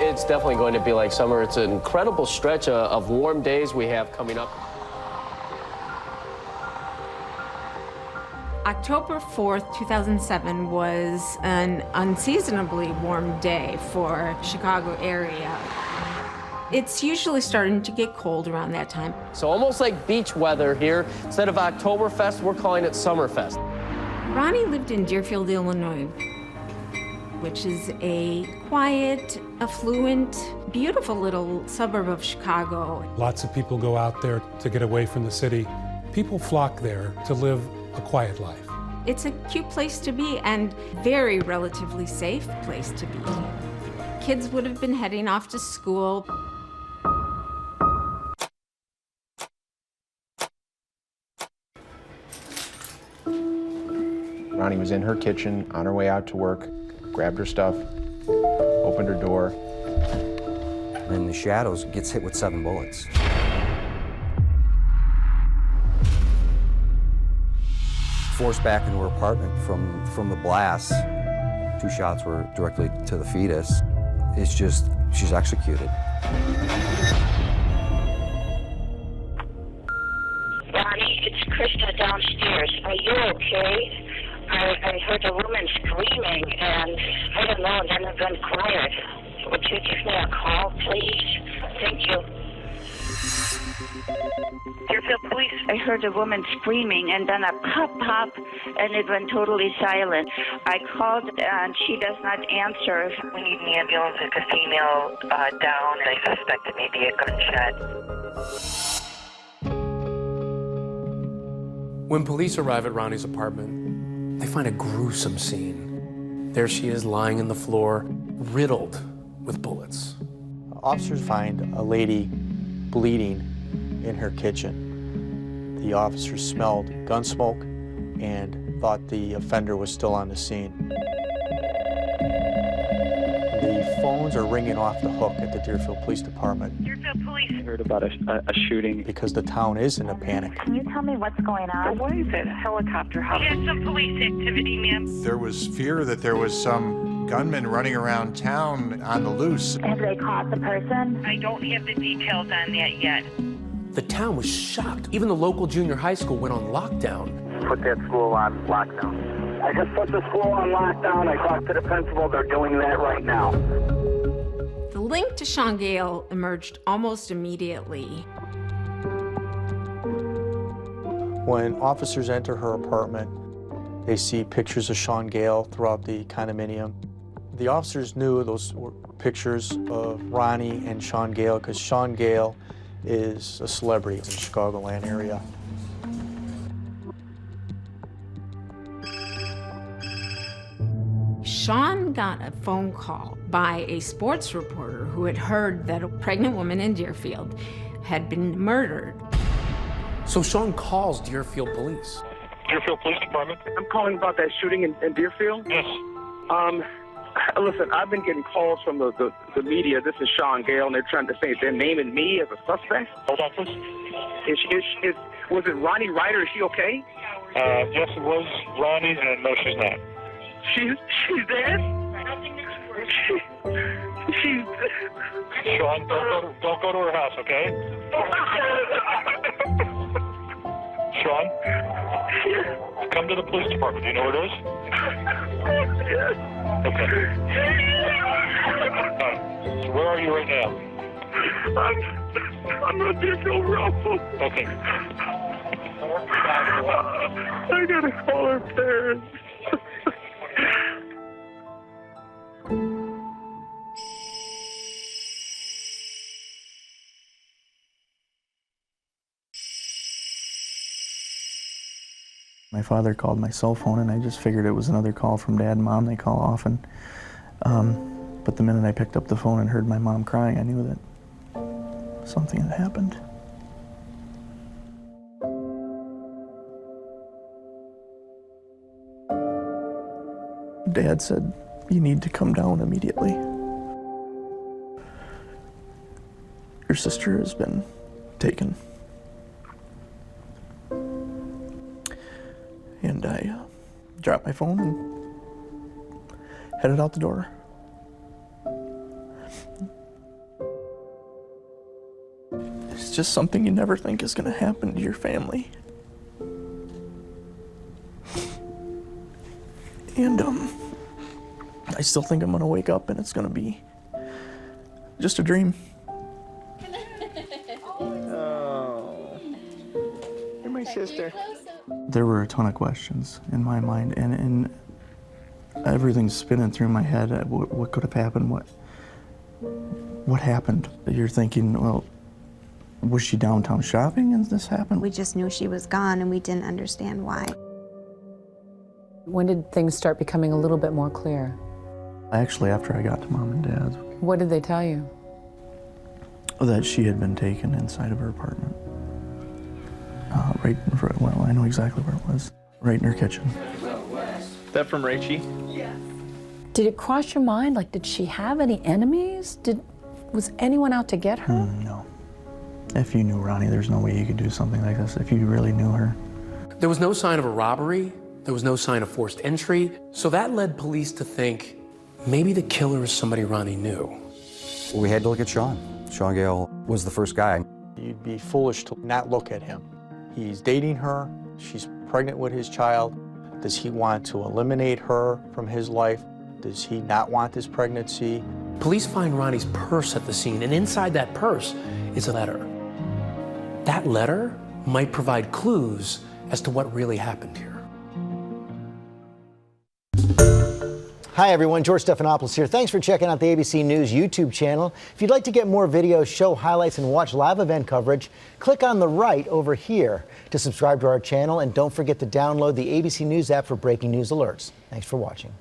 It's definitely going to be like summer. It's an incredible stretch of warm days we have coming up. October 4th, 2007 was an unseasonably warm day for Chicago area. It's usually starting to get cold around that time. So almost like beach weather here. Instead of Oktoberfest, we're calling it Summerfest. Rhoni lived in Deerfield, Illinois, which is a quiet, affluent, beautiful little suburb of Chicago. Lots of people go out there to get away from the city. People flock there to live a quiet life. It's a cute place to be and very relatively safe place to be. Kids would have been heading off to school. Rhoni was in her kitchen on her way out to work, grabbed her stuff, opened her door. In the shadows, gets hit with 7 bullets. Forced back into her apartment from the blast. 2 shots were directly to the fetus. It's just, she's executed. Rhoni, it's Krista downstairs. Are you okay? I heard a woman screaming, and I don't know, and then it went quiet. Would you give me a call, please? Thank you. Deerfield Police. I heard a woman screaming, and then a pop, pop, and it went totally silent. I called, and she does not answer. We need an ambulance with a female down, and I suspect it may be a gunshot. When police arrive at Rhoni's apartment, they find a gruesome scene. There she is lying on the floor, riddled with bullets. Officers find a lady bleeding in her kitchen. The officers smelled gun smoke and thought the offender was still on the scene. The phones are ringing off the hook at the Deerfield Police Department. Deerfield Police. I heard about a shooting. Because the town is in a panic. Can you tell me what's going on? What is it? A helicopter? We had some police activity, ma'am. There was fear that there was some gunman running around town on the loose. Have they caught the person? I don't have the details on that yet. The town was shocked. Even the local junior high school went on lockdown. Put that school on lockdown. I just put the school on lockdown. I talked to the principal. They're doing that right now. The link to Shaun Gayle emerged almost immediately. When officers enter her apartment, they see pictures of Shaun Gayle throughout the condominium. The officers knew those were pictures of Rhoni and Shaun Gayle because Shaun Gayle is a celebrity in the Chicagoland area. Shaun got a phone call by a sports reporter who had heard that a pregnant woman in Deerfield had been murdered. So Shaun calls Deerfield Police. Deerfield Police Department? I'm calling about that shooting in Deerfield. Yes. Listen, I've been getting calls from the media. This is Shaun Gayle, and they're trying to say they're naming me as a suspect. Hold on, please. Was it Rhoni Reuter? Is she okay? Yes, it was Rhoni, and no, she's not. She's dead? She's... Shaun, don't go to her house, okay? Sean, come to the police department. Do you know where it is? Okay. So where are you right now? I'm on Deerfield Road. Okay. I gotta call her parents. My father called my cell phone, and I just figured it was another call from Dad and Mom. They call often. But the minute I picked up the phone and heard my mom crying, I knew that something had happened. Dad said, "You need to come down immediately. Your sister has been taken." And I dropped my phone and headed out the door. just something you never think is going to happen to your family. And I still think I'm going to wake up and it's going to be just a dream. Oh, you're my sister. There were a ton of questions in my mind, and everything's spinning through my head. What could have happened? What happened? You're thinking, well, was she downtown shopping and this happened? We just knew she was gone and we didn't understand why. When did things start becoming a little bit more clear? Actually, after I got to Mom and Dad's. What did they tell you? That she had been taken inside of her apartment. Well, I know exactly where it was. Right in her kitchen. Is that from Rachie? Yeah. Did it cross your mind? Like, did she have any enemies? Was anyone out to get her? No. If you knew Rhoni, there's no way you could do something like this if you really knew her. There was no sign of a robbery. There was no sign of forced entry. So that led police to think maybe the killer is somebody Rhoni knew. We had to look at Shaun. Shaun Gayle was the first guy. You'd be foolish to not look at him. He's dating her. She's pregnant with his child. Does he want to eliminate her from his life? Does he not want this pregnancy? Police find Rhoni's purse at the scene, and inside that purse is a letter. That letter might provide clues as to what really happened here. Hi everyone, George Stephanopoulos here. Thanks for checking out the ABC News YouTube channel. If you'd like to get more videos, show highlights, and watch live event coverage, click on the right over here to subscribe to our channel, and don't forget to download the ABC News app for breaking news alerts. Thanks for watching.